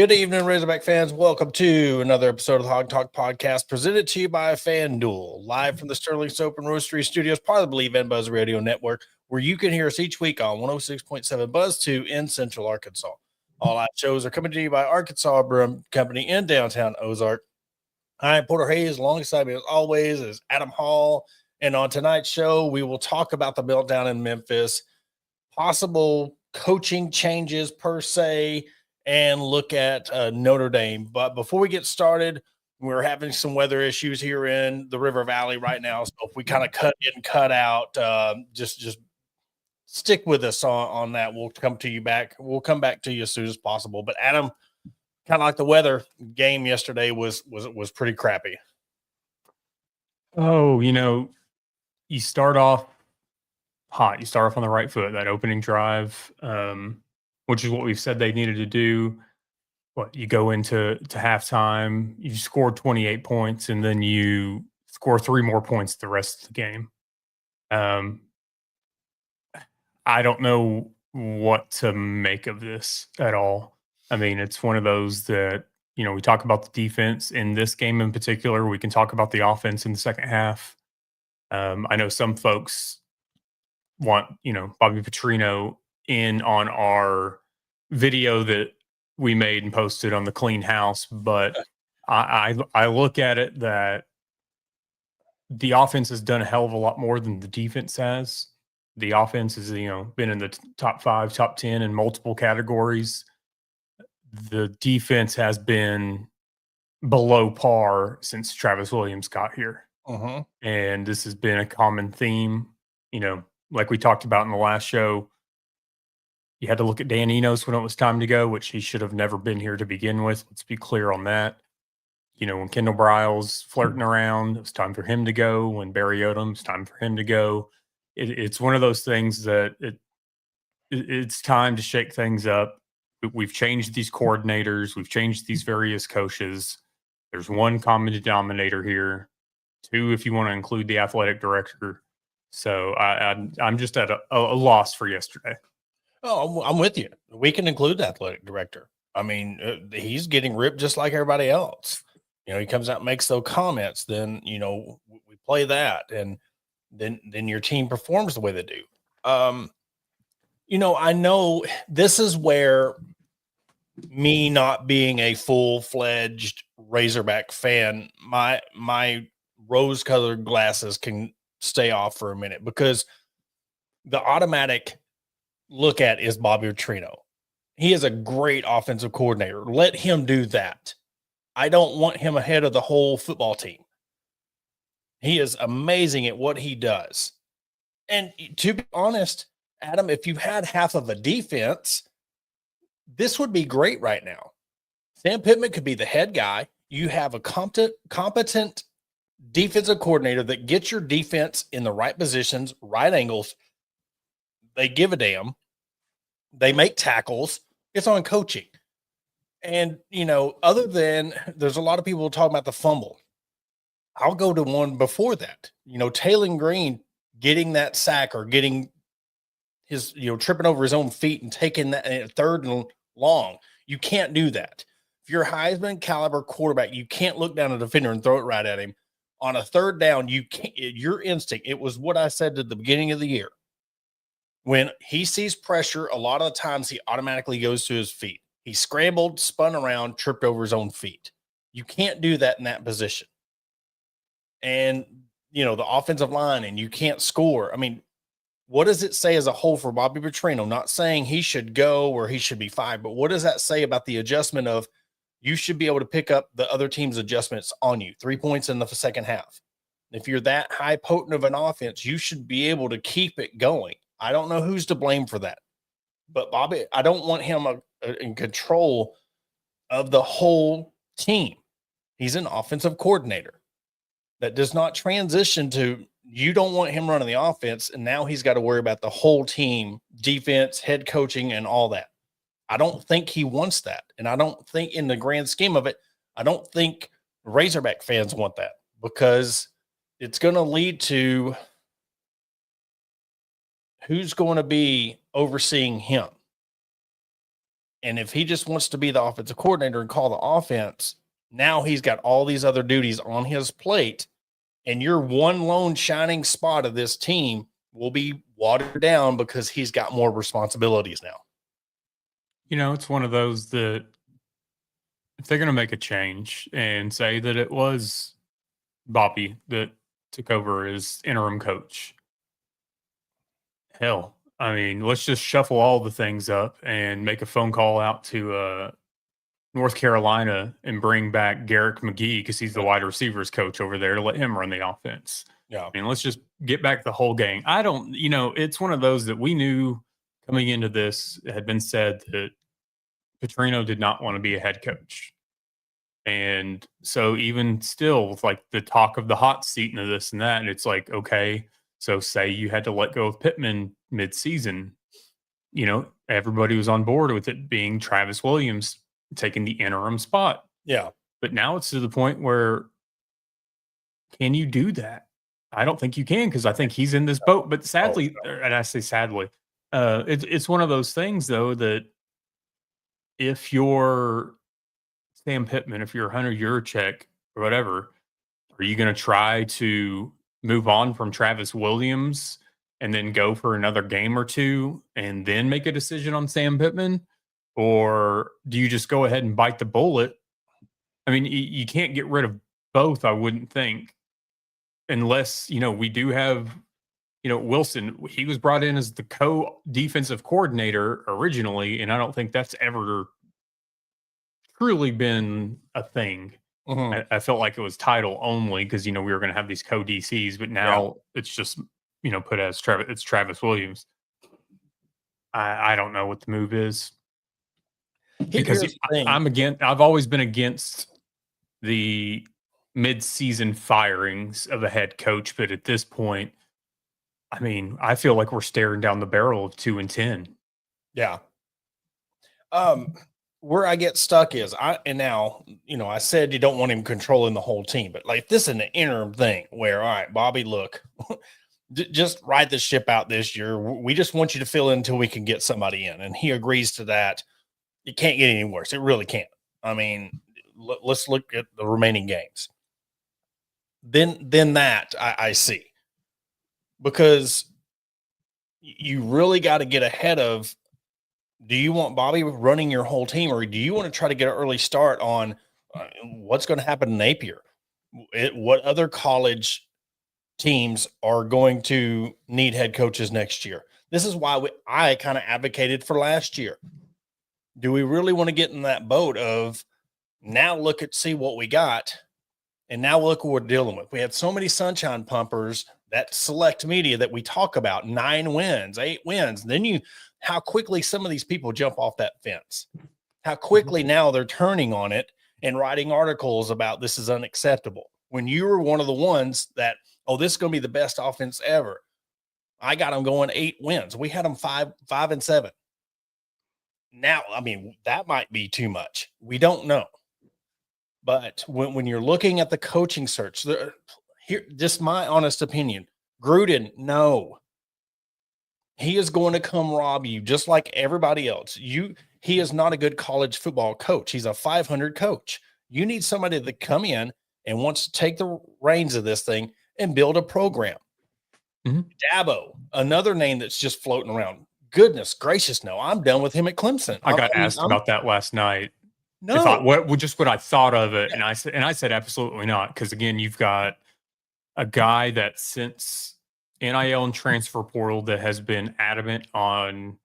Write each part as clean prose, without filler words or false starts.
Good evening, Razorback fans. Welcome to another episode of the Hog Talk Podcast, presented to you by FanDuel, live from the Sterling Soap and Roastery Studios, part of the Believe in Buzz Radio Network, where you can hear us each week on 106.7 Buzz 2 in Central Arkansas. All our shows are coming to you by Arkansas Brewing Company in downtown Ozark. I am Porter Hayes. Alongside me, as always, is Adam Hall. And on tonight's show, we will talk about the meltdown in Memphis, possible coaching changes per se, and look at Notre Dame. But before we get started, we're having some weather issues here in the River Valley right now. So if we kind of cut in, cut out, just stick with us on that. We'll come to you back. We'll come back to you as soon as possible. But Adam, kind of like the weather game yesterday was pretty crappy. Oh, you start off hot. You start off on the right foot, that opening drive, which is what we've said they needed to do. You go into halftime, you score 28 points, and then you score 3 more points the rest of the game. I don't know what to make of this at all. I mean, it's one of those that, we talk about the defense in this game in particular. We can talk about the offense in the second half. I know some folks want, Bobby Petrino in on our video that we made and posted on the clean house, but I look at it that the offense has done a hell of a lot more than the defense has. The offense has, been in the top 5, top 10 in multiple categories. The defense has been below par since Travis Williams got here. Uh-huh. And this has been a common theme, like we talked about in the last show. You had to look at Dan Enos when it was time to go, which he should have never been here to begin with. Let's be clear on that. When Kendall Briles flirting around, it was time for him to go. When Barry Odom, it's time for him to go. It's one of those things that it's time to shake things up. We've changed these coordinators. We've changed these various coaches. There's one common denominator here. 2, if you want to include the athletic director. So I'm just at a loss for yesterday. Oh, I'm with you. We can include the athletic director. I mean, he's getting ripped just like everybody else. He comes out and makes those comments. Then, we play that, and then your team performs the way they do. I know this is where me not being a full-fledged Razorback fan, my rose-colored glasses can stay off for a minute, because the automatic look at is Bobby Petrino. He is a great offensive coordinator. Let him do that. I don't want him ahead of the whole football team. He is amazing at what he does. And to be honest, Adam, if you had half of a defense, this would be great right now. Sam Pittman could be the head guy. You have a competent defensive coordinator that gets your defense in the right positions, right angles. They give a damn. They make tackles. It's on coaching. And, other than there's a lot of people talking about the fumble. I'll go to one before that. Taylor Green getting that sack, or getting his, tripping over his own feet and taking that 3rd and long. You can't do that. If you're a Heisman caliber quarterback, you can't look down at a defender and throw it right at him. On a 3rd down, you can't. Your instinct. It was what I said at the beginning of the year. When he sees pressure, a lot of the times he automatically goes to his feet. He scrambled, spun around, tripped over his own feet. You can't do that in that position. And, the offensive line, and you can't score. I mean, what does it say as a whole for Bobby Petrino? Not saying he should go or he should be fired, but what does that say about the adjustment of you should be able to pick up the other team's adjustments on you? 3 points in the second half. If you're that high potent of an offense, you should be able to keep it going. I don't know who's to blame for that. But Bobby, I don't want him in control of the whole team. He's an offensive coordinator. That does not transition to, you don't want him running the offense, and now he's got to worry about the whole team, defense, head coaching, and all that. I don't think he wants that. And I don't think, in the grand scheme of it, I don't think Razorback fans want that, because it's going to lead to who's going to be overseeing him. And if he just wants to be the offensive coordinator and call the offense, now he's got all these other duties on his plate. And your one lone shining spot of this team will be watered down because he's got more responsibilities now. It's one of those that if they're going to make a change and say that it was Bobby that took over as interim coach, hell, I mean, let's just shuffle all the things up and make a phone call out to North Carolina and bring back Garrick McGee because he's the wide receivers coach over there to let him run the offense. Yeah. I mean, let's just get back the whole gang. I don't, it's one of those that we knew coming into this. It had been said that Petrino did not want to be a head coach. And so even still with like the talk of the hot seat and this and that, and it's like, okay, so say you had to let go of Pittman mid-season, everybody was on board with it being Travis Williams taking the interim spot. Yeah. But now it's to the point where can you do that? I don't think you can because I think he's in this boat. But sadly, and I say sadly, it's one of those things, though, that if you're Sam Pittman, if you're Hunter Yurachek or whatever, are you going to try to move on from Travis Williams and then go for another game or two and then make a decision on Sam Pittman? Or do you just go ahead and bite the bullet? I mean, you can't get rid of both, I wouldn't think, unless, we do have, Wilson. He was brought in as the co-defensive coordinator originally, and I don't think that's ever truly been a thing. Mm-hmm. I felt like it was title only because, we were going to have these co-DCs, but now it's just, put as Travis Williams. I don't know what the move is. Because I've always been against the mid-season firings of a head coach, but at this point, I mean, I feel like we're staring down the barrel of 2-10. Yeah. Where I get stuck is I said you don't want him controlling the whole team, but like this is an interim thing where, all right, Bobby, look, just ride the ship out this year. We just want you to fill in until we can get somebody in, and he agrees to that. It can't get any worse. It really can't. I mean, let's look at the remaining games. Then that I see, because you really got to get ahead of, do you want Bobby running your whole team, or do you want to try to get an early start on what's going to happen in Napier? What other college teams are going to need head coaches next year? This is why I kind of advocated for last year. Do we really want to get in that boat of now see what we got, and now look what we're dealing with? We had so many sunshine pumpers, that select media that we talk about, 9 wins, 8 wins. Then how quickly some of these people jump off that fence, how quickly now they're turning on it and writing articles about this is unacceptable. When you were one of the ones that, this is going to be the best offense ever. I got them going 8 wins. We had them 5-7. Now, I mean, that might be too much. We don't know. But when you're looking at the coaching search, here, just my honest opinion, Gruden, no. He is going to come rob you just like everybody else. He is not a good college football coach. He's a 500 coach. You need somebody to come in and wants to take the reins of this thing and build a program. Mm-hmm. Dabo, another name that's just floating around. Goodness gracious, no, I'm done with him at Clemson. I got asked about that last night. No, what I thought of it, and I said absolutely not, because again, you've got a guy that since NIL and transfer portal that has been adamant on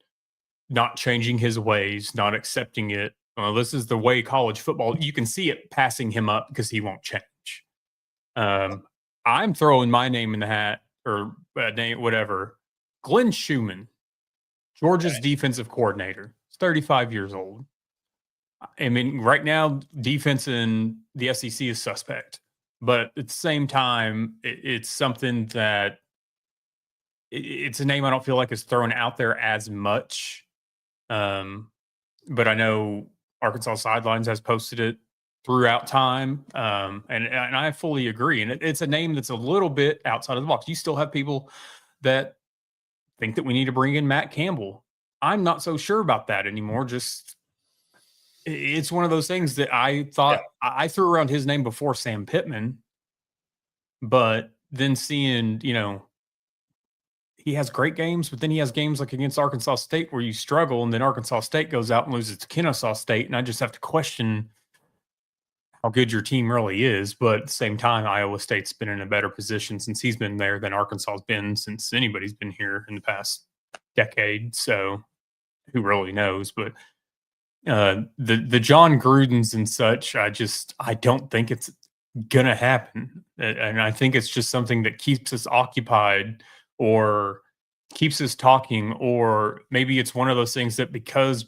not changing his ways, not accepting it. This is the way college football. You can see it passing him up because he won't change. I'm throwing my name in the hat, or name whatever. Glenn Schumann, Georgia's defensive coordinator. He's 35 years old. I mean, right now, defense in the SEC is suspect. But at the same time, it's something that it's a name I don't feel like is thrown out there as much. But I know Arkansas Sidelines has posted it throughout time. And I fully agree. And it's a name that's a little bit outside of the box. You still have people that think that we need to bring in Matt Campbell. I'm not so sure about that anymore. Just it's one of those things that I thought I threw around his name before Sam Pittman, but then seeing, he has great games, but then he has games like against Arkansas State where you struggle, and then Arkansas State goes out and loses to Kennesaw State, and I just have to question how good your team really is. But at the same time, Iowa State's been in a better position since he's been there than Arkansas's been since anybody's been here in the past decade. So who really knows? But the John Grudens and such, I don't think it's gonna happen, and I think it's just something that keeps us occupied or keeps us talking, or maybe it's one of those things that because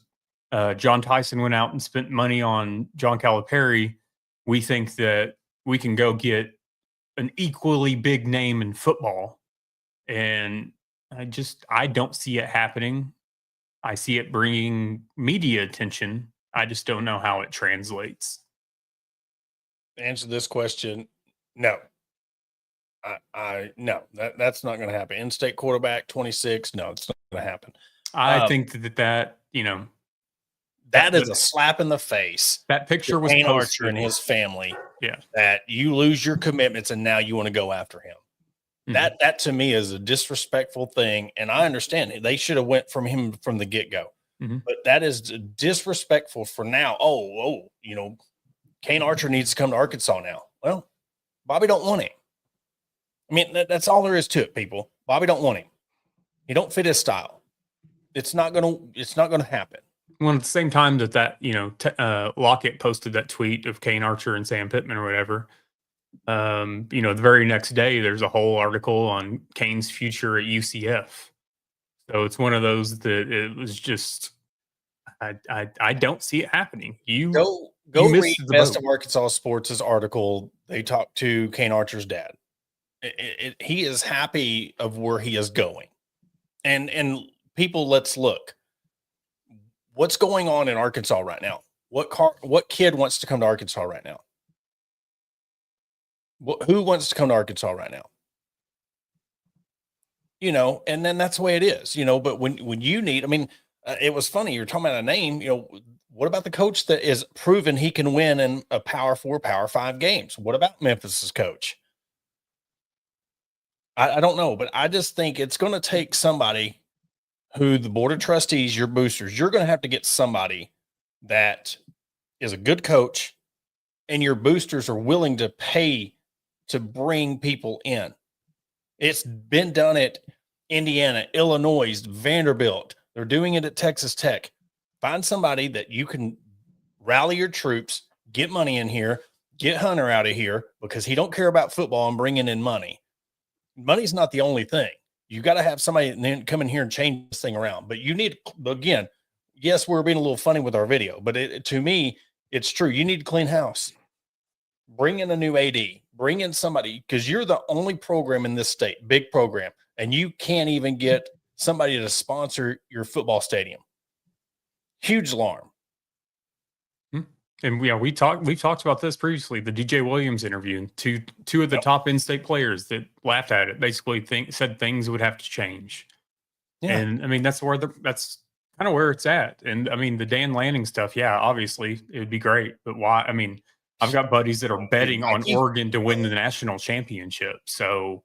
John Tyson went out and spent money on John Calipari, we think that we can go get an equally big name in football, and I don't see it happening. I see it bringing media attention. I just don't know how it translates. Answer this question, no. No, that's not going to happen. In-state quarterback, 26, no, it's not going to happen. I think that that is a slap in the face. That picture was Kane posted. Archer and his family. Yeah, that you lose your commitments and now you want to go after him. Mm-hmm. That to me is a disrespectful thing, and I understand they should have went from him from the get-go. Mm-hmm. But that is disrespectful for now. Kane Archer needs to come to Arkansas now. Well, Bobby don't want him. I mean, that's all there is to it, people. Bobby don't want him. He don't fit his style. It's not gonna happen. Well, at the same time that Lockett posted that tweet of Kane Archer and Sam Pittman or whatever, the very next day there's a whole article on Kane's future at UCF. So it's one of those that it was just I don't see it happening. Go read Best of Arkansas Sports' article. They talked to Kane Archer's dad. He is happy of where he is going, and people, let's look. What's going on in Arkansas right now? What kid wants to come to Arkansas right now? Who wants to come to Arkansas right now? And then that's the way it is. But when you need, it was funny. You're talking about a name. What about the coach that is proven he can win in a Power 4, Power 5 games? What about Memphis's coach? I don't know, but I just think it's going to take somebody who the board of trustees, your boosters, you're going to have to get somebody that is a good coach, and your boosters are willing to pay to bring people in. It's been done at Indiana, Illinois, Vanderbilt. They're doing it at Texas Tech. Find somebody that you can rally your troops, get money in here, get Hunter out of here because he don't care about football and bringing in money. Money's not the only thing. You got to have somebody come in here and change this thing around. But you need, again, yes, we're being a little funny with our video, but to me, it's true. You need to clean house. Bring in a new AD. Bring in somebody, because you're the only program in this state, big program, and you can't even get somebody to sponsor your football stadium. Huge alarm. And we've talked about this previously. The DJ Williams interview, and two of the top in-state players that laughed at it, basically said things would have to change. Yeah. And that's kind of where it's at. And the Dan Lanning stuff, yeah, obviously it would be great, but why? I've got buddies that are betting on Oregon to win the national championship. So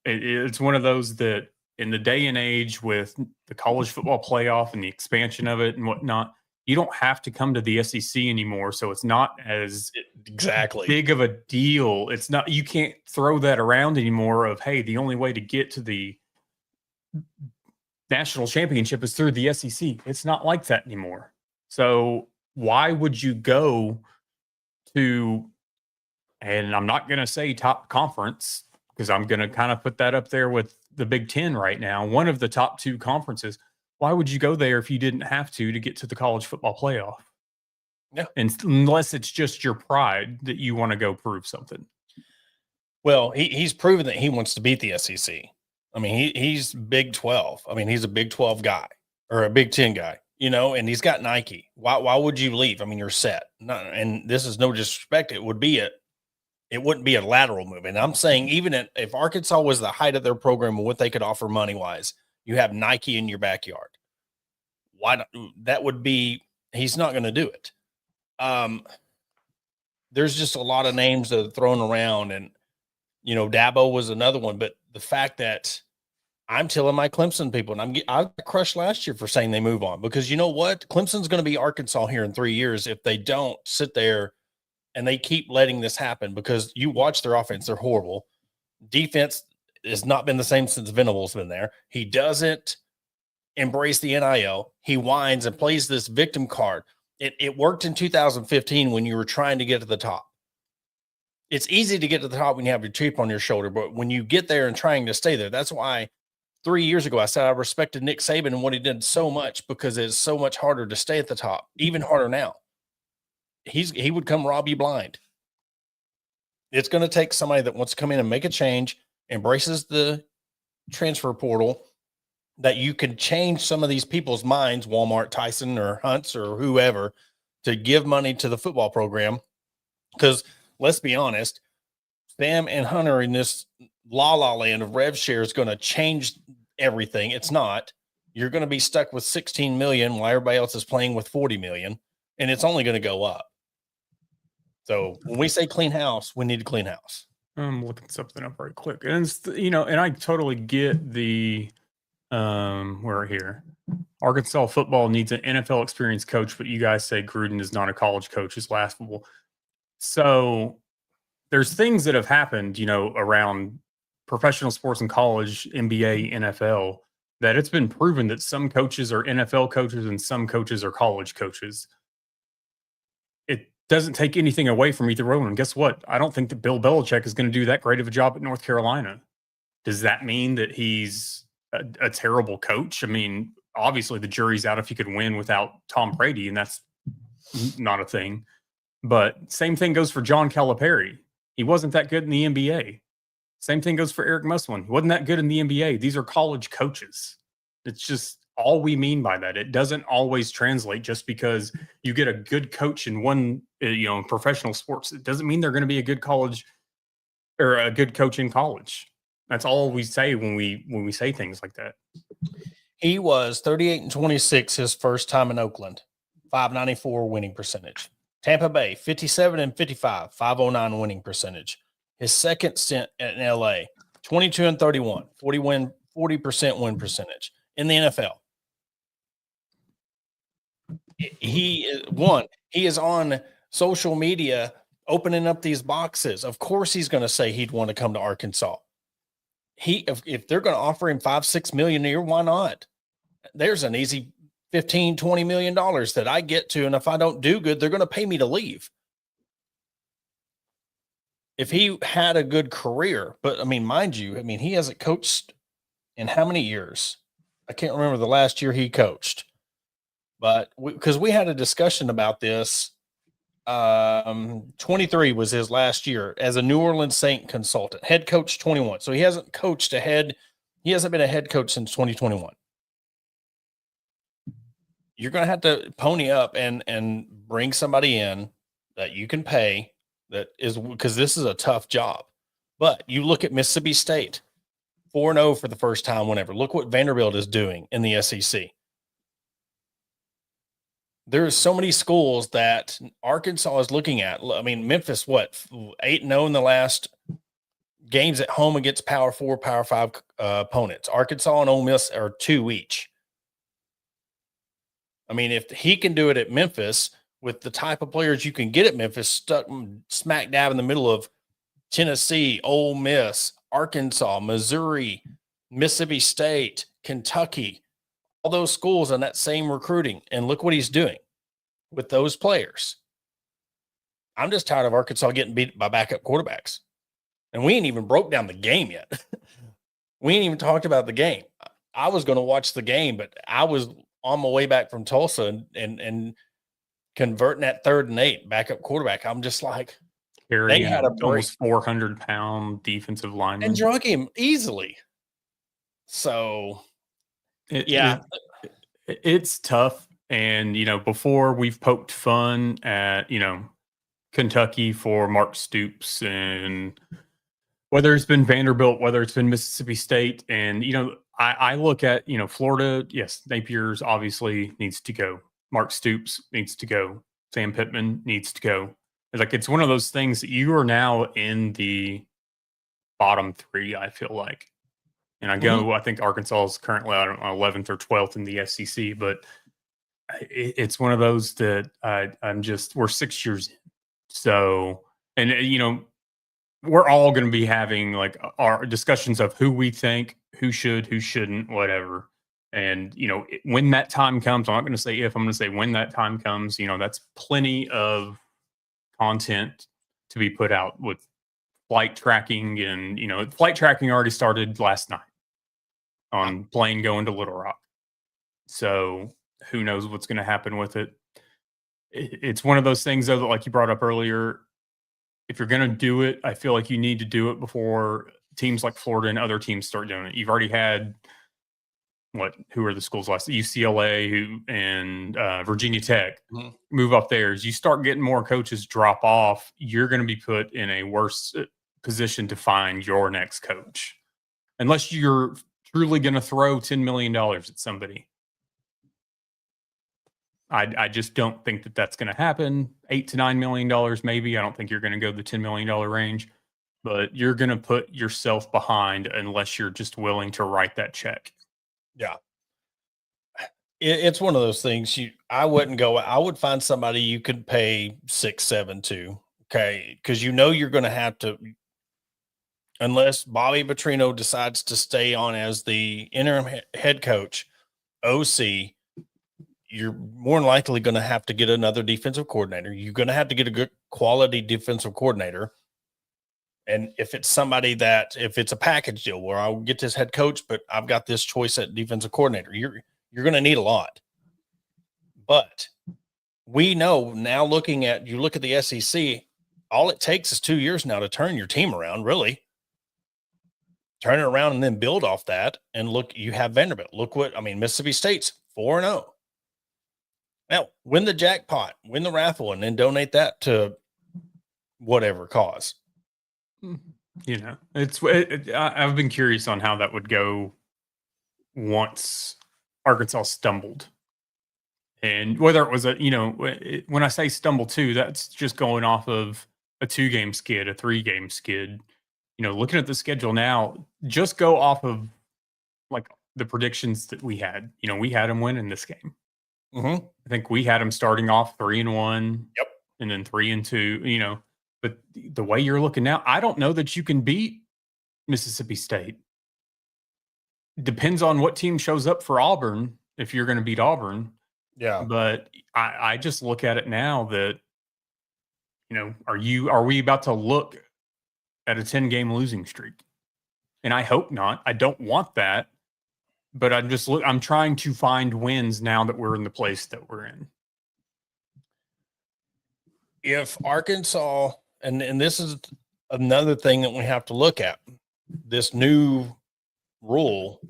it's one of those that in the day and age with the college football playoff and the expansion of it and whatnot, you don't have to come to the SEC anymore. So it's not as big of a deal. It's not, you can't throw that around anymore of, hey, the only way to get to the national championship is through the SEC. It's not like that anymore. So why would you go to, and I'm not going to say top conference because I'm going to kind of put that up there with the Big Ten right now, one of the top two conferences. Why would you go there if you didn't have to get to the college football playoff? Yeah. Unless it's just your pride that you want to go prove something. Well, he's proven that he wants to beat the SEC. He's Big 12. He's a Big 12 guy or a Big 10 guy, and he's got Nike. Why would you leave? You're set. And this is no disrespect. It wouldn't be a lateral move. And I'm saying even if Arkansas was the height of their program and what they could offer money-wise, you have Nike in your backyard. Why not? That would be, he's not going to do it. There's just a lot of names that are thrown around, and Dabo was another one. But the fact that I'm telling my Clemson people, and I got crushed last year for saying they move on, because you know what? Clemson's going to be Arkansas here in 3 years if they don't sit there and they keep letting this happen, because you watch their offense, they're horrible. Defense has not been the same since Venable's been there. He doesn't embrace the NIL. He whines and plays this victim card. It worked in 2015 when you were trying to get to the top. It's easy to get to the top when you have your chip on your shoulder, but when you get there and trying to stay there, that's why 3 years ago I said I respected Nick Saban and what he did so much, because it's so much harder to stay at the top, even harder now. He would come rob you blind. It's going to take somebody that wants to come in and make a change, embraces the transfer portal, that you can change some of these people's minds, Walmart, Tyson, or Hunts, or whoever, to give money to the football program. Because let's be honest, Sam and Hunter in this la-la land of rev share is going to change everything. It's not. You're going to be stuck with 16 million while everybody else is playing with 40 million, and it's only going to go up. So when we say clean house, we need to clean house. I'm looking something up right quick. And it's, and I totally get the we're here. Arkansas football needs an NFL experienced coach, but you guys say Gruden is not a college coach. It's laughable. So there's things that have happened, around professional sports in college, NBA, NFL, that it's been proven that some coaches are NFL coaches and some coaches are college coaches. It doesn't take anything away from either one. And guess what? I don't think that Bill Belichick is going to do that great of a job at North Carolina. Does that mean that he's a terrible coach? I mean, obviously the jury's out if he could win without Tom Brady, and that's not a thing. But same thing goes for John Calipari. He wasn't that good in the NBA. Same thing goes for Eric Musselman. He wasn't that good in the NBA. These are college coaches. It's just all we mean by that. It doesn't always translate just because you get a good coach in one, in professional sports. It doesn't mean they're going to be a good college or a good coach in college. That's all we say when we say things like that. He was 38-26 his first time in Oakland, 594 winning percentage. Tampa Bay, 57-55, 509 winning percentage. His second stint in LA, 22-31, 40% win percentage. In the NFL, he is on social media opening up these boxes. Of course, he's going to say he'd want to come to Arkansas. If they're going to offer him $5-6 million a year, why not? There's an easy $15-20 million that I get to, and if I don't do good, they're going to pay me to leave. If he had a good career, but I mean, mind you, he hasn't coached in how many years? I can't remember the last year he coached, but because we had a discussion about this, 23 was his last year as a New Orleans Saint consultant, head coach 21. So he hasn't coached he hasn't been a head coach since 2021. You're going to have to pony up and bring somebody in that you can pay, that is, because this is a tough job. But you look at Mississippi State, 4-0 for the first time whenever. Look what Vanderbilt is doing in the SEC. There's so many schools that Arkansas is looking at. I mean, Memphis, 8-0 in the last games at home against Power 4, Power 5 opponents. Arkansas and Ole Miss are 2 each. I mean, if he can do it at Memphis with the type of players you can get at Memphis, stuck smack dab in the middle of Tennessee, Ole Miss, Arkansas, Missouri, Mississippi State, Kentucky, all those schools on that same recruiting. And look what he's doing with those players. I'm just tired of Arkansas getting beat by backup quarterbacks. And we ain't even broke down the game yet. We ain't even talked about the game. I was going to watch the game, but I was on my way back from Tulsa and converting that 3rd and 8 backup quarterback. I'm just like, they had a almost 400-pound defensive lineman and drug him easily. So, it's tough. And, before we've poked fun at, Kentucky for Mark Stoops, and whether it's been Vanderbilt, whether it's been Mississippi State. And, I look at, Florida. Yes, Napier's obviously needs to go. Mark Stoops needs to go. Sam Pittman needs to go. It's one of those things that you are now in the bottom 3, I feel like. And I think Arkansas is currently, I don't know, 11th or 12th in the SEC, but it's one of those that we're 6 years in. So, and we're all going to be having like our discussions of who we think, who should, who shouldn't, whatever. And, when that time comes, I'm not going to say if, I'm going to say when that time comes, that's plenty of content to be put out with flight tracking. And, flight tracking already started last night on plane going to Little Rock. So who knows what's going to happen with it. It's one of those things, though, that like you brought up earlier, if you're going to do it, I feel like you need to do it before teams like Florida and other teams start doing it. You've already had who are the schools last? UCLA and Virginia Tech move up there. As you start getting more coaches drop off, you're going to be put in a worse position to find your next coach, unless you're truly going to throw $10 million at somebody. I just don't think that that's going to happen. $8 to $9 million, maybe. I don't think you're going to go the $10 million range, but you're going to put yourself behind unless you're just willing to write that check. Yeah. It's one of those things. I would find somebody you could pay 6, 7 to. Okay. Because you're going to have to, unless Bobby Petrino decides to stay on as the interim head coach, OC, you're more than likely going to have to get another defensive coordinator. You're going to have to get a good quality defensive coordinator. And if it's if it's a package deal where I'll get this head coach, but I've got this choice at defensive coordinator, you're going to need a lot. But we know now, look at the SEC, all it takes is 2 years now to turn your team around, really. Turn it around and then build off that. And look, you have Vanderbilt. Mississippi State's 4-0. Now, win the jackpot, win the raffle, and then donate that to whatever cause. I've been curious on how that would go once Arkansas stumbled. And whether it was when I say stumble too, that's just going off of a 2-game skid, a 3-game skid. Looking at the schedule now, just go off of like the predictions that we had. We had them winning this game. Mm-hmm. I think we had them starting off 3-1. Yep. And then 3-2, but the way you're looking now, I don't know that you can beat Mississippi State. Depends on what team shows up for Auburn, if you're going to beat Auburn. Yeah. But I just look at it now that, are we about to look at a 10-game losing streak? And I hope not. I don't want that. But I'm trying to find wins now that we're in the place that we're in. If Arkansas, and this is another thing that we have to look at, this new rule,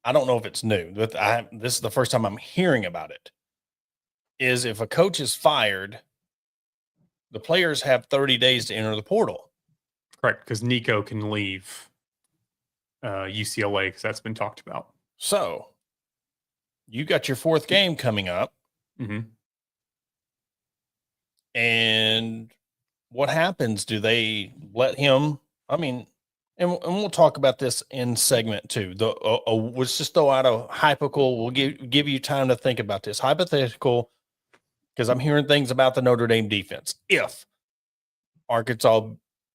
I don't know if it's new, but this is the first time I'm hearing about it, is if a coach is fired, the players have 30 days to enter the portal. Correct, because Nico can leave UCLA because that's been talked about. So you got your 4th game coming up. Mm-hmm. And what happens? Do they let him? And we'll talk about this in segment 2. Let's just throw out a hypothetical. We'll give you time to think about this hypothetical, because I'm hearing things about the Notre Dame defense. If Arkansas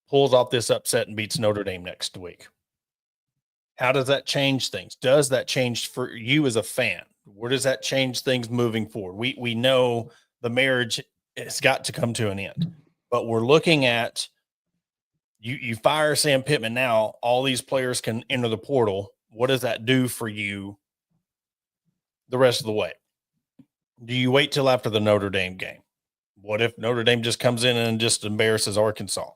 pulls off this upset and beats Notre Dame next week, how does that change things? Does that change for you as a fan? Where does that change things moving forward? We know the marriage has got to come to an end, but we're looking at you fire Sam Pittman now, all these players can enter the portal. What does that do for you the rest of the way? Do you wait till after the Notre Dame game? What if Notre Dame just comes in and just embarrasses Arkansas?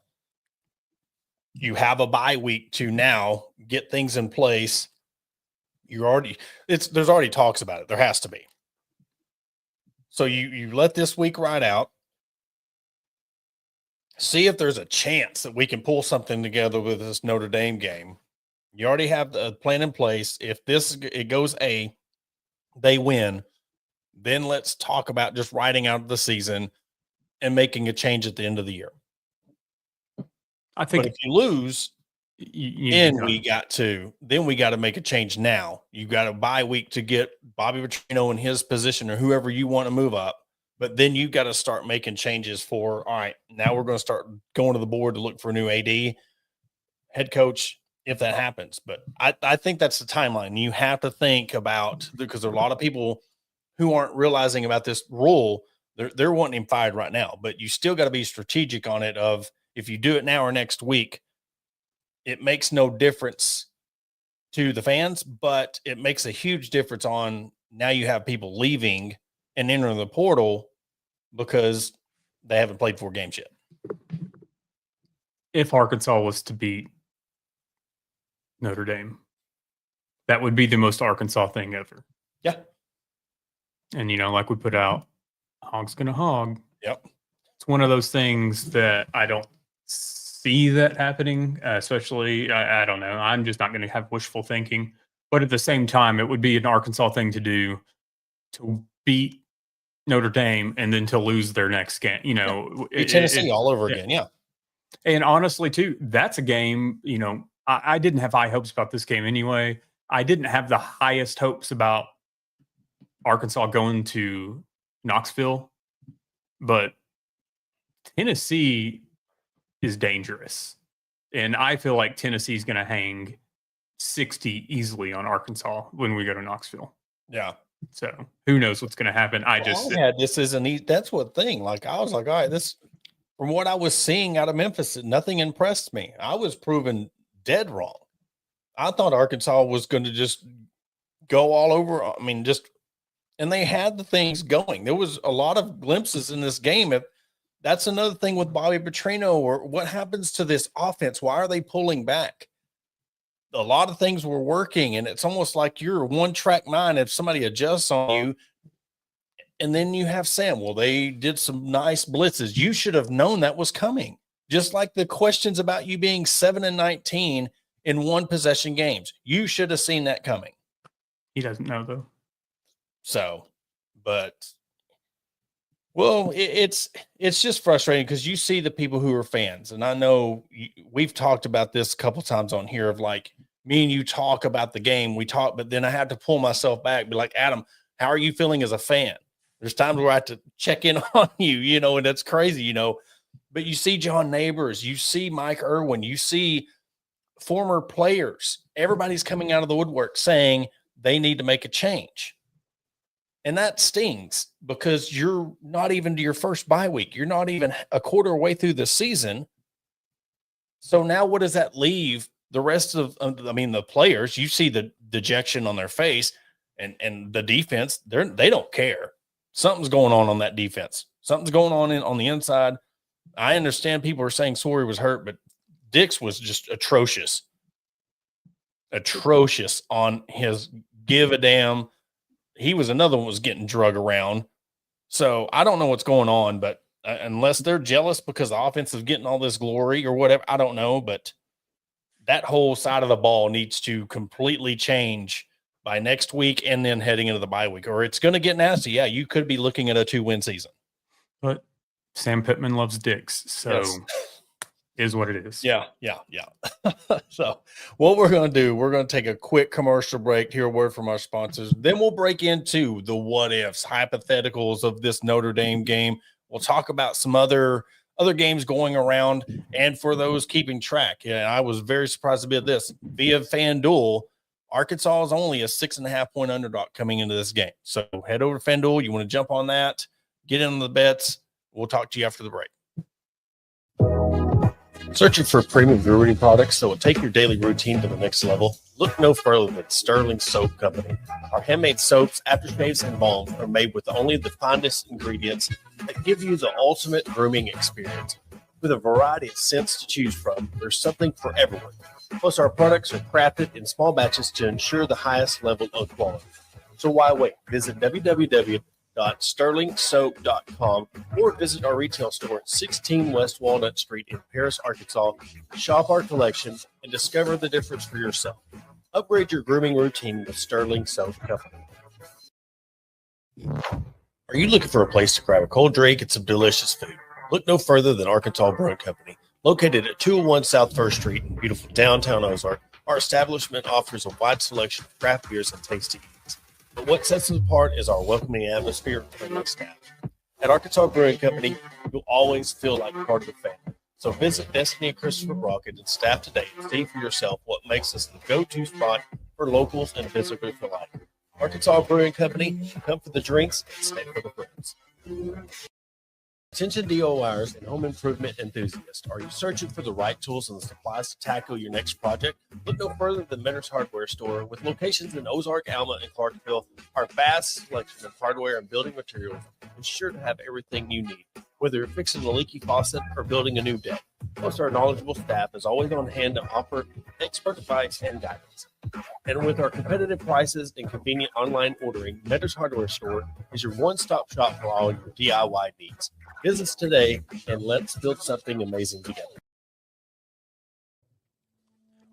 You have a bye week to now get things in place. There's already talks about it. There has to be. So you let this week ride out. See if there's a chance that we can pull something together with this Notre Dame game. You already have the plan in place. If it goes they win, then let's talk about just riding out the season. and making a change at the end of the year. I think but if you lose, then we got to make a change now. You got a bye week to get Bobby Petrino in his position or whoever you want to move up. But then you got to start making changes for, all right, now we're going to start going to the board to look for a new AD, head coach, if that happens. But I think that's the timeline. You have to think about, because there are a lot of people who aren't realizing about this rule. They're wanting him fired right now, but you still got to be strategic on it of, if you do it now or next week, it makes no difference to the fans, but it makes a huge difference on now you have people leaving and entering the portal because they haven't played 4 games yet. If Arkansas was to beat Notre Dame, that would be the most Arkansas thing ever. Yeah. And, like we put out, hog's gonna hog. Yep. It's one of those things that I don't see that happening, especially, I don't know. I'm just not going to have wishful thinking. But at the same time, it would be an Arkansas thing to do to beat Notre Dame and then to lose their next game. Tennessee all over again. Yeah. And honestly, too, that's a game, I didn't have high hopes about this game anyway. I didn't have the highest hopes about Arkansas going to Knoxville, but Tennessee is dangerous. And I feel like Tennessee is going to hang 60 easily on Arkansas when we go to Knoxville. Yeah. So who knows what's going to happen? This isn't, that's what thing. Like, I was like, all right, this, from what I was seeing out of Memphis, nothing impressed me. I was proven dead wrong. I thought Arkansas was going to just go all over. I mean, and they had the things going. There was a lot of glimpses in this game. That's another thing with Bobby Petrino, or what happens to this offense? Why are they pulling back? A lot of things were working, and it's almost like you're a one-track mind if somebody adjusts on you. And then you have Sam. Well, they did some nice blitzes. You should have known that was coming. Just like the questions about you being 7-19 in one possession games. You should have seen that coming. He doesn't know, though. So, but, well, it's just frustrating because you see the people who are fans. And I know we've talked about this a couple times on here of, like, me and you talk about the game. We talk, but then I have to pull myself back, be like, Adam, how are you feeling as a fan? There's times where I have to check in on you, and that's crazy, but you see John Neighbors, you see Mike Irwin, you see former players, everybody's coming out of the woodwork saying they need to make a change. And that stings because you're not even to your first bye week. You're not even a quarter way through the season. So now what does that leave the rest of, the players? You see the dejection on their face, and the defense, they don't care. Something's going on that defense. Something's going on the inside. I understand people are saying Sori was hurt, but Dix was just atrocious on his give a damn. He was another one was getting drug around. So I don't know what's going on, but unless they're jealous because the offense is getting all this glory or whatever, I don't know. But that whole side of the ball needs to completely change by next week and then heading into the bye week, or it's going to get nasty. Yeah, you could be looking at a 2-win season. But Sam Pittman loves Dix, so yes. Is what it is. Yeah. So what we're going to do, we're going to take a quick commercial break, hear a word from our sponsors. Then we'll break into the what-ifs, hypotheticals of this Notre Dame game. We'll talk about some other games going around, and for those keeping track. Yeah, I was very surprised to be at this. Via FanDuel, Arkansas is only a 6.5-point underdog coming into this game. So head over to FanDuel. You want to jump on that, get in on the bets. We'll talk to you after the break. Searching for premium brewery products that will take your daily routine to the next level? Look no further than Sterling Soap Company. Our handmade soaps, aftershaves, and balms are made with only the finest ingredients that give you the ultimate grooming experience. With a variety of scents to choose from, there's something for everyone. Plus, our products are crafted in small batches to ensure the highest level of quality. So why wait? Visit www.sterlingsoap.com or visit our retail store at 16 West Walnut Street in Paris, Arkansas. Shop our collection and discover the difference for yourself. Upgrade your grooming routine with Sterling Soap Company. Are you looking for a place to grab a cold drink and some delicious food? Look no further than Arkansas Brewing Company. Located at 201 South First Street in beautiful downtown Ozark, our establishment offers a wide selection of craft beers and tasty eats. But what sets us apart is our welcoming atmosphere and friendly staff. At Arkansas Brewing Company, you'll always feel like part of the family. So visit Destiny and Christopher Brockett and staff today and see for yourself what makes us the go-to spot for locals and visitors alike. Arkansas Brewing Company, come for the drinks and stay for the friends. Attention DIYers and home improvement enthusiasts. Are you searching for the right tools and supplies to tackle your next project? Look no further than Mentor's Hardware Store. With locations in Ozark, Alma, and Clarksville, our vast selection of hardware and building materials is sure to have everything you need. Whether you're fixing a leaky faucet or building a new deck, plus our knowledgeable staff is always on hand to offer expert advice and guidance. And with our competitive prices and convenient online ordering, Mentor's Hardware Store is your one-stop shop for all your DIY needs. Visit us today and let's build something amazing together.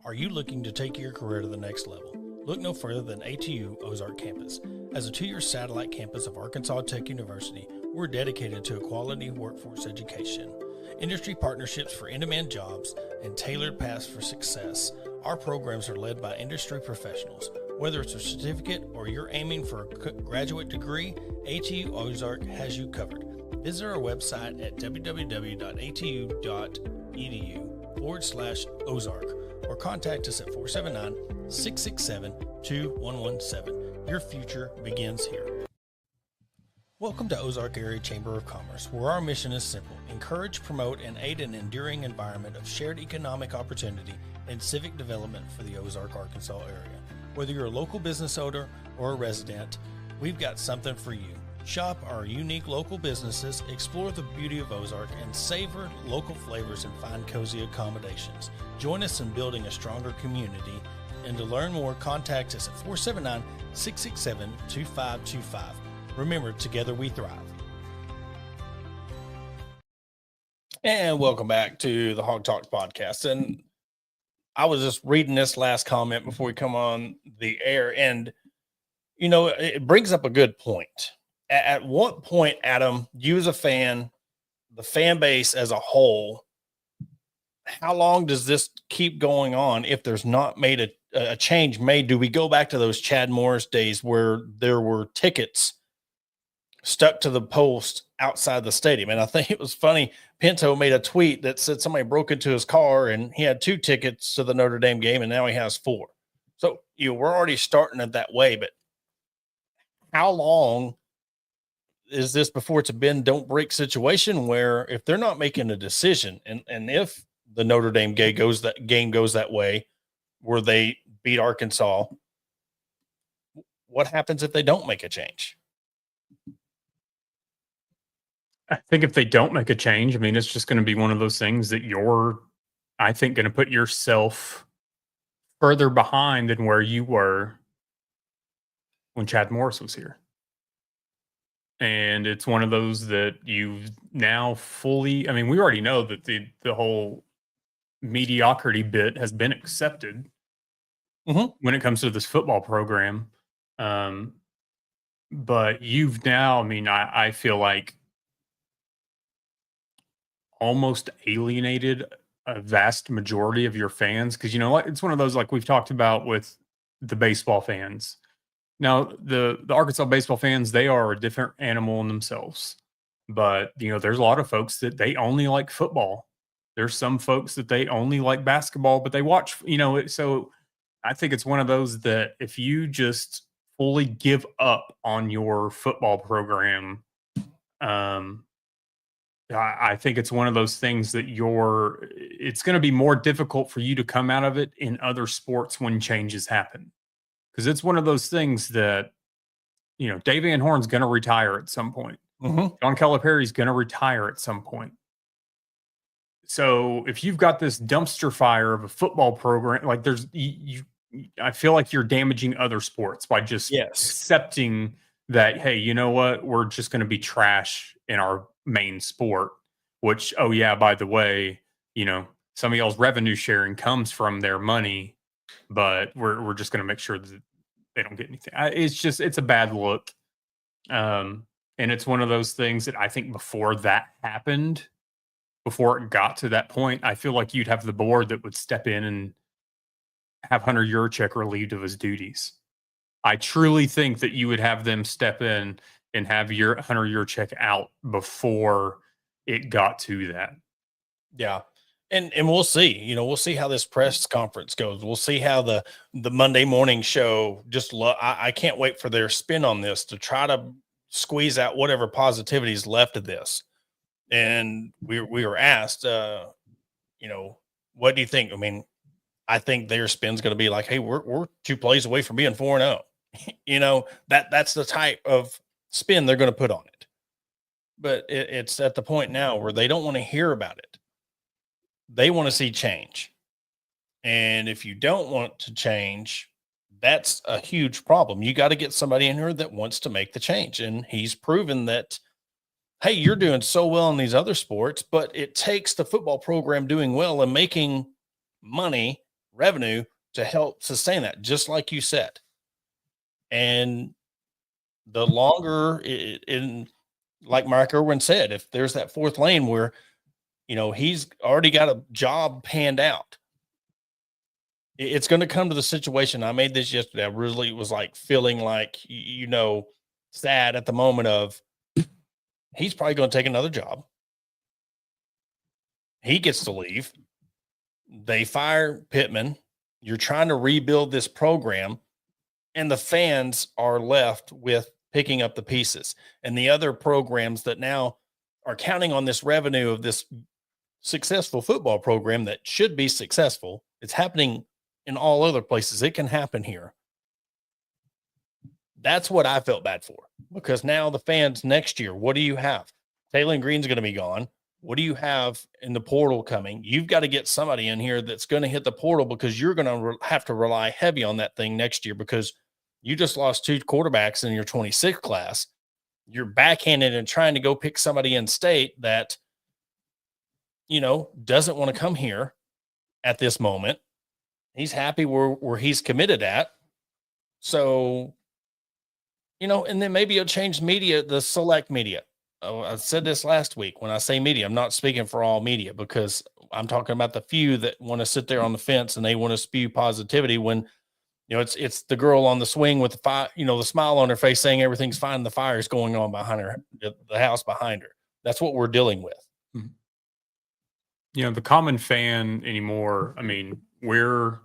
Are you looking to take your career to the next level? Look no further than ATU Ozark Campus. As a 2-year satellite campus of Arkansas Tech University, we're dedicated to a quality workforce education, industry partnerships for in-demand jobs, and tailored paths for success. Our programs are led by industry professionals. Whether it's a certificate or you're aiming for a graduate degree, ATU Ozark has you covered. Visit our website at www.atu.edu/Ozark or contact us at 479-667-2117. Your future begins here. Welcome to Ozark Area Chamber of Commerce, where our mission is simple: encourage, promote, and aid an enduring environment of shared economic opportunity and civic development for the Ozark, Arkansas area. Whether you're a local business owner or a resident, we've got something for you. Shop our unique local businesses, explore the beauty of Ozark, and savor local flavors and find cozy accommodations. Join us in building a stronger community, and to learn more, contact us at 479-667-2525. Remember, together we thrive. And welcome back to the Hog Talk podcast. And I was just reading this last comment before we come on the air, and you know, it brings up a good point. At what point, Adam, you as a fan, the fan base as a whole, how long does this keep going on if there's not made a change made? Do we go back to those Chad Morris days where there were tickets stuck to the post outside the stadium? And I think it was funny. Pinto made a tweet that said somebody broke into his car and he had 2 tickets to the Notre Dame game and now he has 4. So, you know, we're already starting it that way, but how long is this before it's a bend don't break situation where if they're not making a decision and if the Notre Dame game goes that way where they beat Arkansas, what happens if they don't make a change? I think if they don't make a change, I mean, it's just going to be one of those things that you're, I think, going to put yourself further behind than where you were when Chad Morris was here. And it's one of those that you've now fully, I mean, we already know that the whole mediocrity bit has been accepted when it comes to this football program. But you've now, I mean, I feel like almost alienated a vast majority of your fans. Cause you know what? It's one of those, like we've talked about with the baseball fans. Now, the Arkansas baseball fans, they are a different animal in themselves. But, you know, there's a lot of folks that they only like football. There's some folks that they only like basketball, but they watch, you know, so I think it's one of those that if you just fully give up on your football program, I think it's one of those things that it's going to be more difficult for you to come out of it in other sports when changes happen. Because it's one of those things that, you know, Dave Van Horn's going to retire at some point. John Calipari's going to retire at some point. So if you've got this dumpster fire of a football program, like I feel like you're damaging other sports by just accepting that, hey, you know what? We're just going to be trash in our main sport, which, oh yeah, by the way, you know, some of y'all's revenue sharing comes from their money, but we're just going to make sure that they don't get anything. It's a bad look. And it's one of those things that I think before that happened, before it got to that point, I feel like you'd have the board that would step in and have Hunter Yurchek relieved of his duties. I truly think that you would have them step in and have your Hunter Yurchek out before it got to that. Yeah. And we'll see, we'll see how this press conference goes. We'll see how the Monday morning show I can't wait for their spin on this to try to squeeze out whatever positivity is left of this. And we were asked, what do you think? I mean, I think their spin's going to be like, hey, we're 2 plays away from being 4-0. That's the type of spin they're going to put on it. But it's at the point now where they don't want to hear about it. They want to see change. And if you don't want to change, that's a huge problem. You got to get somebody in here that wants to make the change. And he's proven that, hey, you're doing so well in these other sports, but it takes the football program doing well and making money, revenue to help sustain that, just like you said. And the longer like Mark Irwin said, if there's that 4th lane where, he's already got a job panned out, it's going to come to the situation. I made this yesterday. I really was like feeling like, sad at the moment of he's probably going to take another job. He gets to leave. They fire Pittman. You're trying to rebuild this program, and the fans are left with picking up the pieces. And the other programs that now are counting on this revenue of this successful football program that should be successful. It's happening in all other places. It can happen here. That's what I felt bad for, because now the fans next year, what do you have? Taylor Green's going to be gone. What do you have in the portal coming? You've got to get somebody in here that's going to hit the portal, because you're going to have to rely heavy on that thing next year, because you just lost 2 quarterbacks in your 26th class. You're backhanded and trying to go pick somebody in state that, doesn't want to come here at this moment. He's happy where he's committed at. So, and then maybe you'll change media, the select media. Oh, I said this last week. When I say media, I'm not speaking for all media, because I'm talking about the few that want to sit there on the fence and they want to spew positivity when, it's the girl on the swing with the smile on her face saying everything's fine. The fire is going on behind her, the house behind her. That's what we're dealing with. Mm-hmm. The common fan anymore, I mean, we're,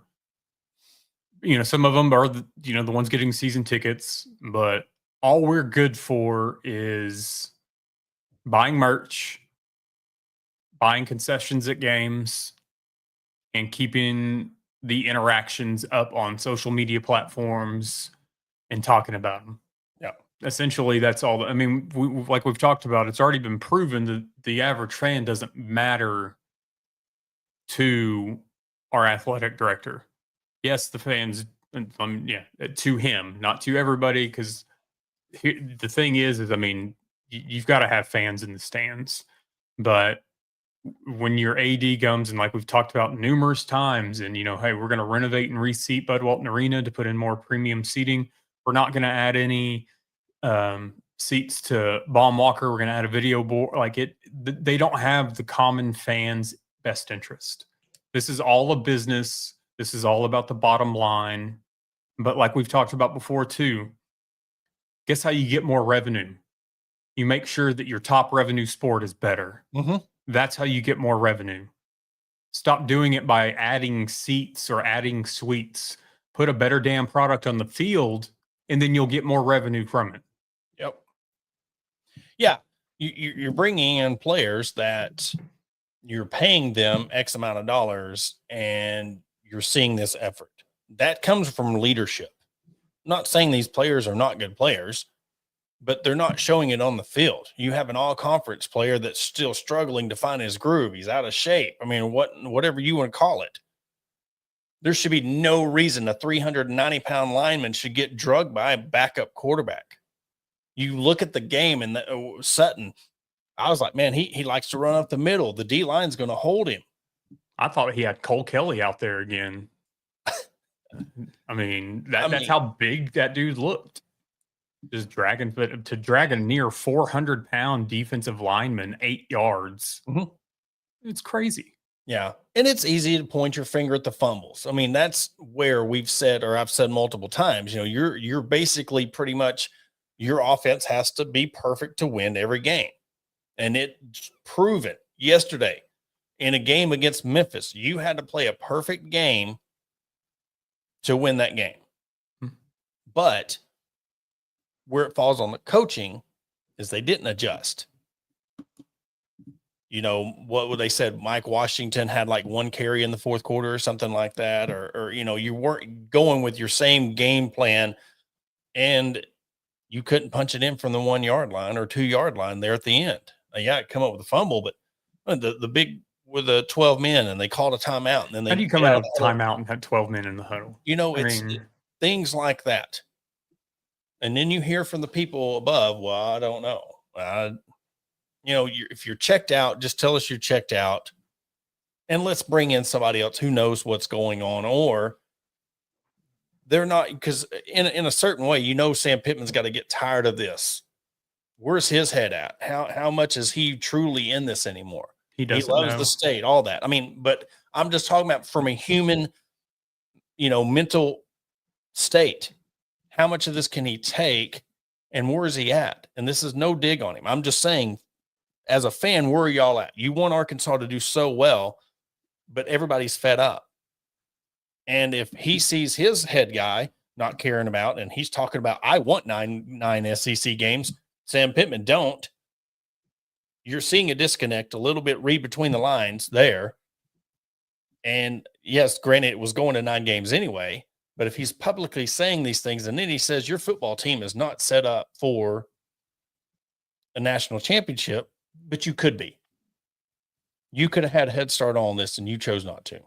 some of them are, the ones getting season tickets, but all we're good for is buying merch, buying concessions at games, and keeping the interactions up on social media platforms and talking about them. Yeah. Essentially, that's all. I mean, like we've talked about, it's already been proven that the average fan doesn't matter to our athletic director. Yes, the fans, to him, not to everybody, because the thing is, I mean, you've got to have fans in the stands. But when your AD comes, and like we've talked about numerous times, and, hey, we're going to renovate and reseat Bud Walton Arena to put in more premium seating. We're not going to add any seats to Baum Walker. We're going to add a video board. They don't have the common fans' best interest. This is all a business. This is all about the bottom line. But like we've talked about before too, guess how you get more revenue? You make sure that your top revenue sport is better. Mm-hmm. That's how you get more revenue. Stop doing it by adding seats or adding suites. Put a better damn product on the field, and then you'll get more revenue from it. Yep. Yeah. You're bringing in players that you're paying them X amount of dollars, and you're seeing this effort. That comes from leadership. I'm not saying these players are not good players, but they're not showing it on the field. You have an all-conference player that's still struggling to find his groove. He's out of shape. I mean, whatever you want to call it. There should be no reason a 390-pound lineman should get drugged by a backup quarterback. You look at the game, and Sutton, I was like, man, he likes to run up the middle. The D-line's going to hold him. I thought he had Cole Kelly out there again. I mean, that's how big that dude looked. Just drag a near 400-pound defensive lineman 8 yards. Mm-hmm. It's crazy. Yeah. And it's easy to point your finger at the fumbles. I mean, that's where we've said, or I've said multiple times, you're basically pretty much your offense has to be perfect to win every game. And it's proven yesterday in a game against Memphis, you had to play a perfect game to win that game. But where it falls on the coaching is they didn't adjust. What they said, Mike Washington had like one carry in the fourth quarter or something like that, or you weren't going with your same game plan and you couldn't punch it in from the 1 yard line or 2 yard line there at the end. Yeah, come up with a fumble, but the big with the 12 men and they called a timeout. And then how do you come out of the timeout and have 12 men in the huddle? It's things like that. And then you hear from the people above, well, I don't know. If you're checked out, just tell us you're checked out and let's bring in somebody else who knows what's going on. Or they're not, because in a certain way, Sam Pittman's got to get tired of this. Where's his head at? How much is he truly in this anymore? He loves the state, all that. I mean, but I'm just talking about from a human, mental state. How much of this can he take and where is he at? And this is no dig on him. I'm just saying, as a fan, where are y'all at? You want Arkansas to do so well, but everybody's fed up. And if he sees his head guy not caring about, and he's talking about, I want nine SEC games, Sam Pittman don't, you're seeing a disconnect, a little bit read between the lines there. And yes, granted, it was going to 9 games anyway, but if he's publicly saying these things and then he says your football team is not set up for a national championship, but you could be. You could have had a head start on this and you chose not to.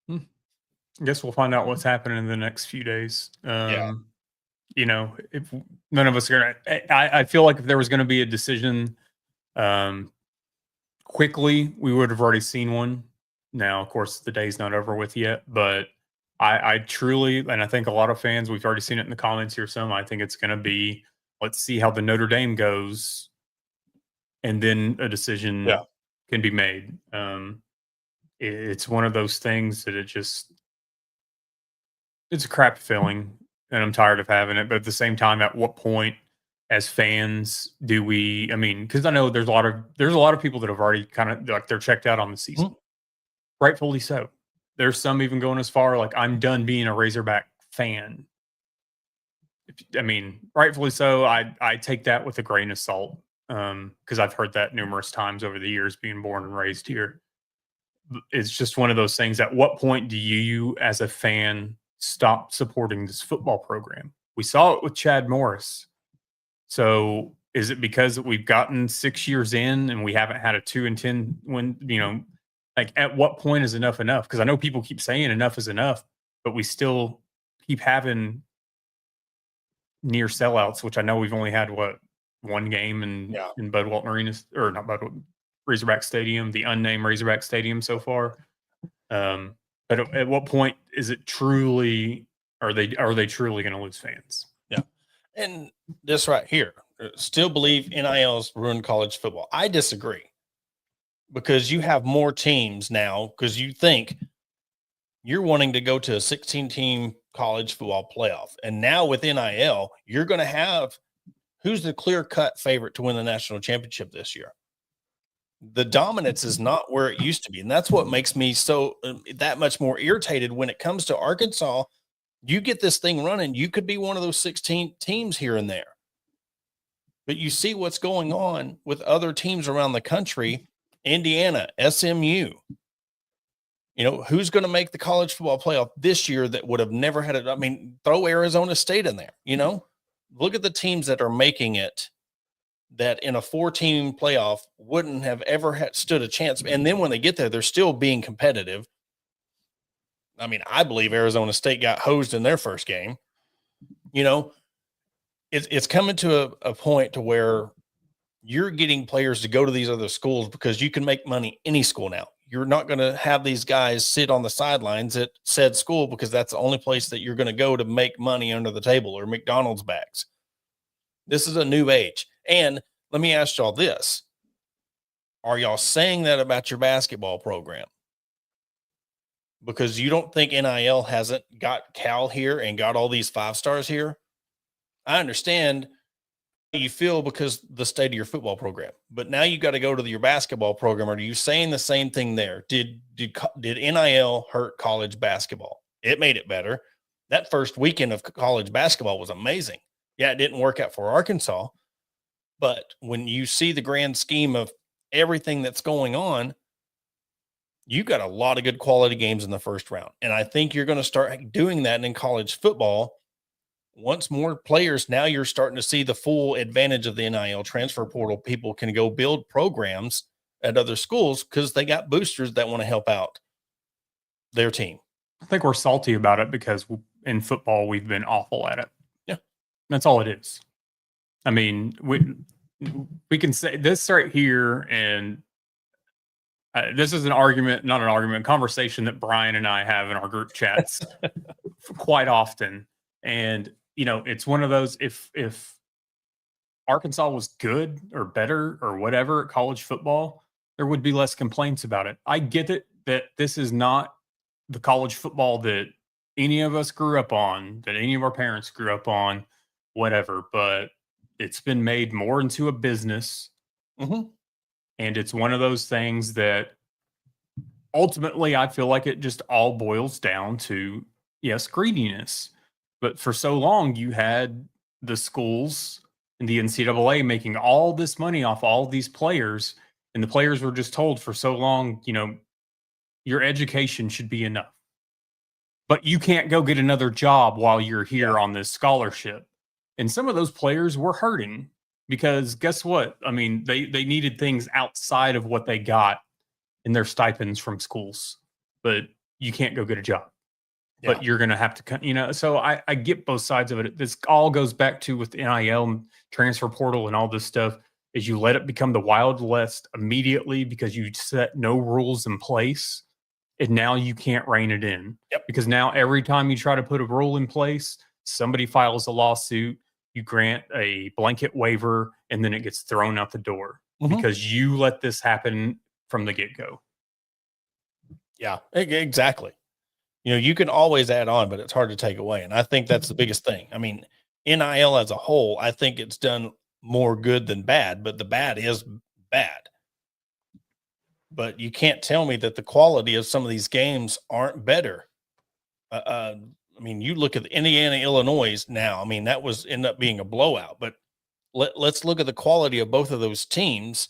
I guess we'll find out what's happening in the next few days. If none of us are going to, I feel like if there was going to be a decision quickly, we would have already seen one. Now, of course, the day's not over with yet, but I truly, and I think a lot of fans, we've already seen it in the comments here some, I think it's going to be, let's see how the Notre Dame goes, and then a decision can be made. It's one of those things that it's a crap feeling, and I'm tired of having it. But at the same time, at what point as fans do we, because I know there's a lot of people that have already kind of like they're checked out on the season. Rightfully so. There's some even going as far like I'm done being a Razorback fan. Rightfully so. I take that with a grain of salt because I've heard that numerous times over the years being born and raised here. It's just one of those things. At what point do you, as a fan, stop supporting this football program? We saw it with Chad Morris. So is it because we've gotten 6 years in and we haven't had a 2-10 win? Like at what point is enough enough? Because I know people keep saying enough is enough, but we still keep having near sellouts, which I know we've only had one game in Bud Walton Arena, or not Bud Walton, Razorback Stadium, the unnamed Razorback Stadium so far. But at what point is it truly? Are they truly going to lose fans? Yeah, and this right here, still believe NIL's ruined college football. I disagree because you have more teams now. Because you think you're wanting to go to a 16-team college football playoff, and now with NIL, you're going to have who's the clear-cut favorite to win the national championship this year. The dominance is not where it used to be. And that's what makes me so that much more irritated when it comes to Arkansas. You get this thing running, you could be one of those 16 teams here and there. But you see what's going on with other teams around the country, Indiana, SMU. Who's going to make the college football playoff this year that would have never had it? Throw Arizona State in there, Look at the teams that are making it that in a 4-team playoff wouldn't have ever stood a chance. And then when they get there, they're still being competitive. I believe Arizona State got hosed in their first game. It's coming to a point to where you're getting players to go to these other schools because you can make money any school now. You're not going to have these guys sit on the sidelines at said school because that's the only place that you're going to go to make money under the table or McDonald's bags. This is a new age. And let me ask y'all this. are y'all saying that about your basketball program? Because you don't think NIL hasn't got Cal here and got all these 5-stars here. I understand how you feel because the state of your football program, but now you got to go to your basketball program. Are you saying the same thing there? Did NIL hurt college basketball? It made it better. That first weekend of college basketball was amazing. Yeah, it didn't work out for Arkansas, but when you see the grand scheme of everything that's going on, you got a lot of good quality games in the first round. And I think you're going to start doing that in college football. Once more players, now you're starting to see the full advantage of the NIL transfer portal. People can go build programs at other schools because they got boosters that want to help out their team. I think we're salty about it because in football, we've been awful at it. Yeah. That's all it is. I mean, we can say this right here, and this is an argument, not an argument, conversation that Brian and I have in our group chats quite often. And, it's one of those, if Arkansas was good or better or whatever at college football, there would be less complaints about it. I get it that this is not the college football that any of us grew up on, that any of our parents grew up on, whatever, but it's been made more into a business. Mm-hmm. And it's one of those things that ultimately I feel like it just all boils down to, yes, greediness. But for so long, you had the schools and the NCAA making all this money off all these players. And the players were just told for so long, your education should be enough. But you can't go get another job while you're here on this scholarship. And some of those players were hurting because guess what? I mean, they needed things outside of what they got in their stipends from schools. But you can't go get a job. Yeah. But you're going to have to, so I get both sides of it. This all goes back to with NIL and transfer portal and all this stuff is you let it become the Wild West immediately because you set no rules in place. And now you can't rein it in. Yep. Because now every time you try to put a rule in place, somebody files a lawsuit, you grant a blanket waiver, and then it gets thrown out the door because you let this happen from the get-go. Yeah, exactly. You can always add on, but it's hard to take away. And I think that's the biggest thing. I mean, NIL as a whole, I think it's done more good than bad, but the bad is bad. But you can't tell me that the quality of some of these games aren't better. I mean, you look at Indiana, Illinois now. I mean, that ended up being a blowout. But let's look at the quality of both of those teams.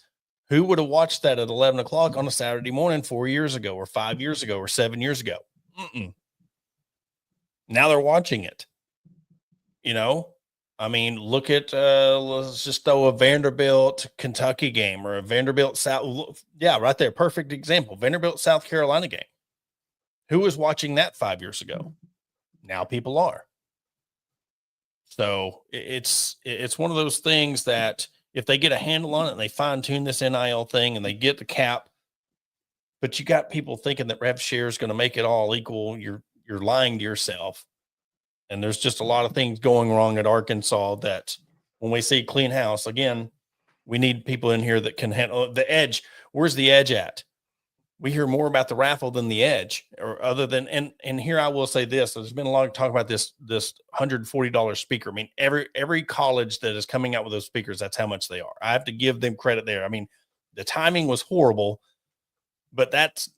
Who would have watched that at 11 o'clock on a Saturday morning 4 years ago or 5 years ago or 7 years ago? Now they're watching it. I mean, look at let's just throw a Vanderbilt Kentucky game or a Vanderbilt South. Yeah, right there. Perfect example. Vanderbilt South Carolina game. Who was watching that 5 years ago? Now people are. So it's one of those things that if they get a handle on it and they fine tune this NIL thing and they get the cap, but you got people thinking that rev share is going to make it all equal. You're lying to yourself. And there's just a lot of things going wrong at Arkansas that when we see clean house, again, we need people in here that can handle the edge. Where's the edge at? We hear more about the raffle than the edge or other than, and here I will say this, there's been a lot of talk about this $140 speaker. I mean, every college that is coming out with those speakers, that's how much they are. I have to give them credit there. I mean, the timing was horrible, but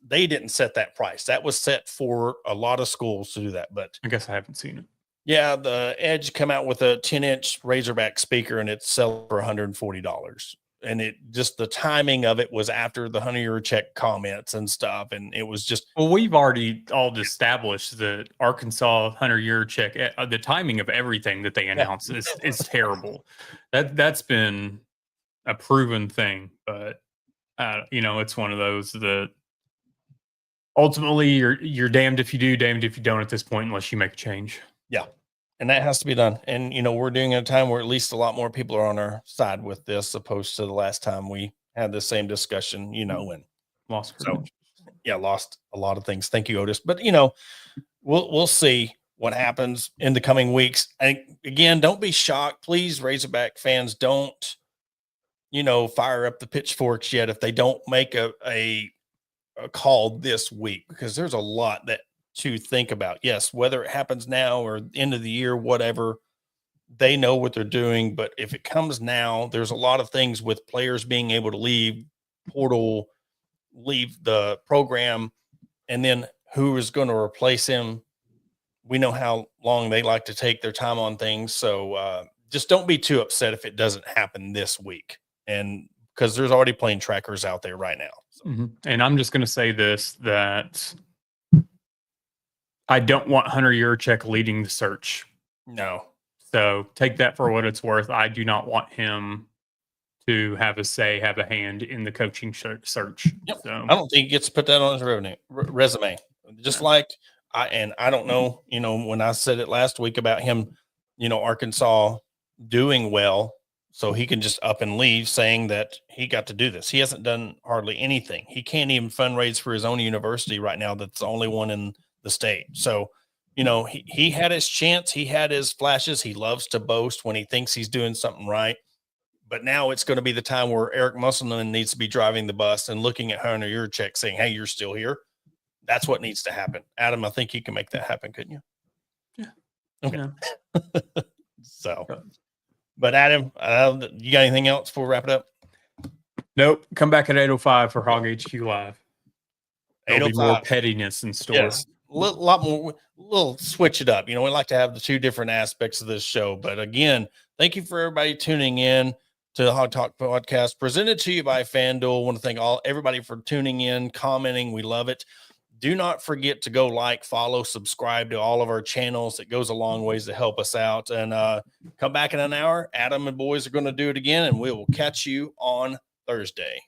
they didn't set that price. That was set for a lot of schools to do that. But I guess I haven't seen it. Yeah, the Edge come out with a 10-inch Razorback speaker and it's sold for $140. And it just the timing of it was after the Hunter check comments and stuff. And it was just. Well, we've already all established that Arkansas Hunter check, the timing of everything that they announce is terrible. That's been a proven thing. But, it's one of those that ultimately you're damned if you do, damned if you don't at this point, unless you make a change. Yeah. And that has to be done. And, we're doing it at a time where at least a lot more people are on our side with this, opposed to the last time we had the same discussion, and lost. So, lost a lot of things. Thank you, Otis. But, we'll see what happens in the coming weeks. And again, don't be shocked. Please, Razorback fans, don't fire up the pitchforks yet if they don't make a call this week, because there's a lot that to think about. Yes, whether it happens now or end of the year, whatever, they know what they're doing. But if it comes now, there's a lot of things with players being able to leave portal, leave the program, and then who is going to replace him. We know how long they like to take their time on things. So just don't be too upset if it doesn't happen this week. And because there's already plane trackers out there right now. So. And I'm just going to say this, that I don't want Hunter Yurchek leading the search. No. So take that for what it's worth. I do not want him to have a say, have a hand in the coaching search. Yep. So I don't think he gets to put that on his resume. Just like I don't know, when I said it last week about him, Arkansas doing well, so he can just up and leave saying that he got to do this. He hasn't done hardly anything. He can't even fundraise for his own university right now. That's the only one in the state. So, he had his chance. He had his flashes. He loves to boast when he thinks he's doing something right. But now it's going to be the time where Eric Musselman needs to be driving the bus and looking at Hunter Yurchek saying, hey, you're still here. That's what needs to happen. Adam, I think you can make that happen, couldn't you? Yeah. Okay. Yeah. So, but Adam, you got anything else before we wrap it up? Nope. Come back at 8:05 for Hog HQ Live. There'll be more 8:05. pettiness in store. Yes. A lot more. We'll switch it up. We like to have the two different aspects of this show. But again, thank you for everybody tuning in to the Hog Talk podcast, presented to you by FanDuel. I want to thank everybody for tuning in, commenting. We love it. Do not forget to go follow, subscribe to all of our channels. It goes a long ways to help us out. And come back in an hour. Adam and boys are going to do it again, and we will catch you on Thursday.